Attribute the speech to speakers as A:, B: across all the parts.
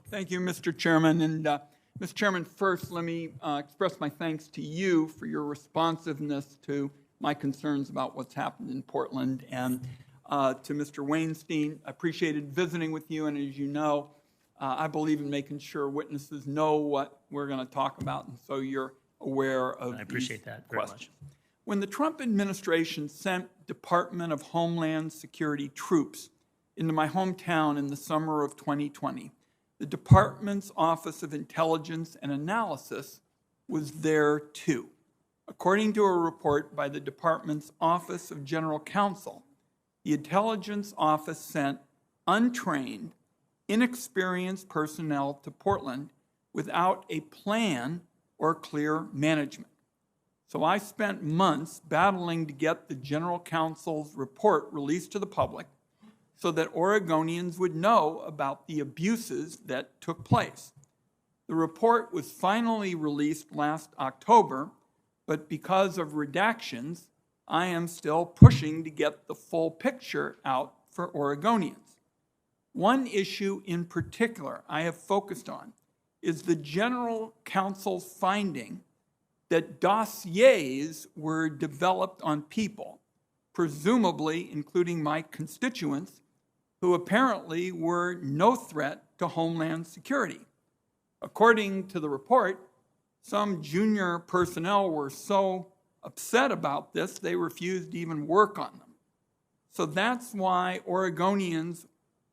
A: Thank you, Mr. Chairman. And Mr. Chairman, first, let me express my thanks to you for your responsiveness to my concerns about what's happened in Portland. And to Mr. Wainstein, I appreciated visiting with you. And as you know, I believe in making sure witnesses know what we're going to talk about. And so you're aware of
B: I appreciate that very much.
A: When the Trump administration sent Department of Homeland Security troops into my hometown in the summer of 2020, the department's Office of Intelligence and Analysis was there too. According to a report by the department's Office of General Counsel, the intelligence office sent untrained, inexperienced personnel to Portland without a plan or clear management. So I spent months battling to get the General Counsel's report released to the public so that Oregonians would know about the abuses that took place. The report was finally released last October, but because of redactions, I am still pushing to get the full picture out for Oregonians. One issue in particular I have focused on is the General Counsel's finding that dossiers were developed on people, presumably including my constituents, who apparently were no threat to Homeland Security. According to the report, some junior personnel were so upset about this, they refused to even work on them. So that's why Oregonians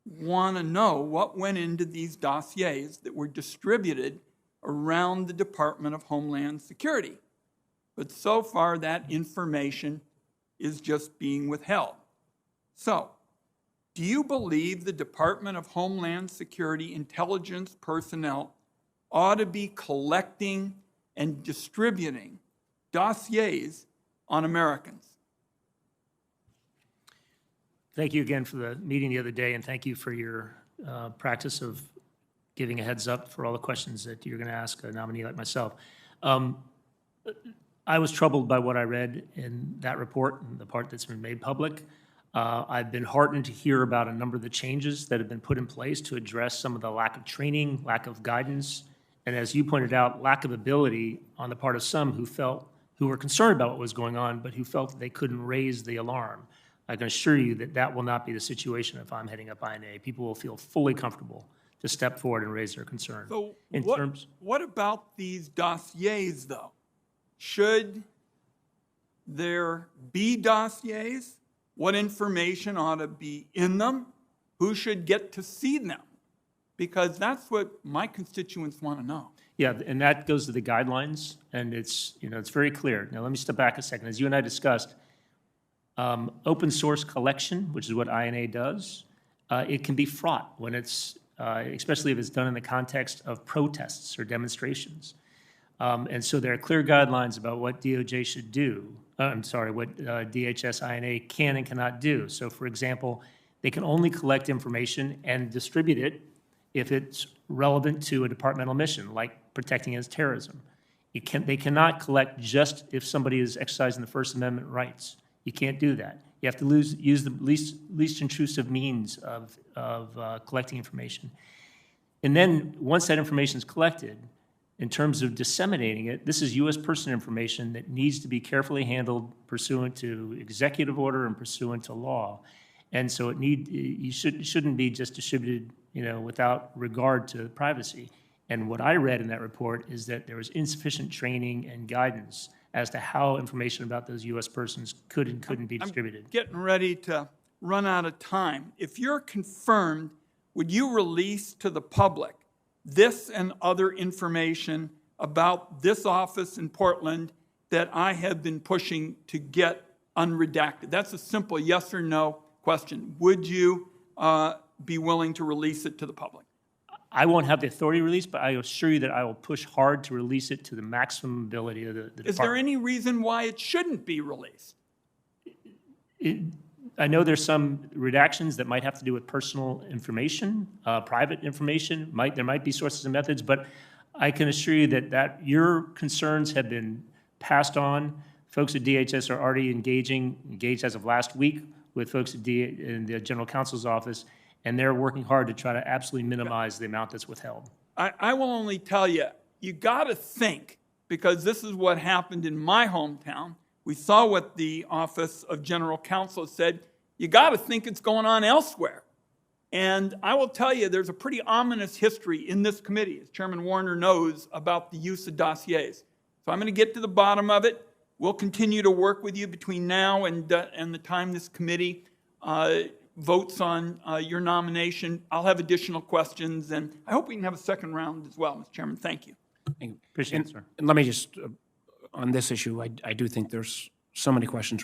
A: want to know what went into these dossiers that were distributed around the Department of Homeland Security. But so far, that information is just being withheld. So, do you believe the Department of Homeland Security intelligence personnel ought to be collecting and distributing dossiers on Americans?
B: Thank you again for the meeting the other day, and thank you for your practice of giving a heads up for all the questions that you're going to ask a nominee like myself. I was troubled by what I read in that report and the part that's been made public. I've been heartened to hear about a number of the changes that have been put in place to address some of the lack of training, lack of guidance, and as you pointed out, lack of ability on the part of some who were concerned about what was going on, but who felt that they couldn't raise the alarm. I can assure you that that will not be the situation if I'm heading up INA. People will feel fully comfortable to step forward and raise their concern.
A: So what about these dossiers, though? Should there be dossiers? What information ought to be in them? Who should get to see them? Because that's what my constituents want to know.
B: Yeah, and that goes to the guidelines, and it's very clear. Now, let me step back a second. As you and I discussed, open source collection, which is what INA does, it can be fraught when it's, especially if it's done in the context of protests or demonstrations. And so there are clear guidelines about what DOJ should do. What DHS INA can and cannot do. So, for example, they can only collect information and distribute it if it's relevant to a departmental mission, like protecting against terrorism. They cannot collect just if somebody is exercising the First Amendment rights. You can't do that. You have to use the least intrusive means of collecting information. And then once that information is collected, in terms of disseminating it, this is U.S. person information that needs to be carefully handled pursuant to executive order and pursuant to law. And so it shouldn't be just distributed, without regard to privacy. And what I read in that report is that there was insufficient training and guidance as to how information about those U.S. persons could and couldn't be distributed.
A: I'm getting ready to run out of time. If you're confirmed, would you release to the public this and other information about this office in Portland that I have been pushing to get unredacted? That's a simple yes or no question. Would you be willing to release it to the public?
B: I won't have the authority to release, but I assure you that I will push hard to release it to the maximum ability of the department.
A: Is there any reason why it shouldn't be released?
B: I know there's some redactions that might have to do with personal information, private information. There might be sources and methods, but I can assure you that your concerns have been passed on. Folks at DHS are already engaged as of last week with folks in the General Counsel's office, and they're working hard to try to absolutely minimize the amount that's withheld.
A: I will only tell you, you got to think, because this is what happened in my hometown. We saw what the Office of General Counsel said. You got to think it's going on elsewhere. And I will tell you, there's a pretty ominous history in this committee, as Chairman Warner knows, about the use of dossiers. So I'm going to get to the bottom of it. We'll continue to work with you between now and the time this committee votes on your nomination. I'll have additional questions, and I hope we can have a second round as well, Mr. Chairman. Thank you.
B: Appreciate it, sir.
C: And let me just, on this issue, I do think there's so many questions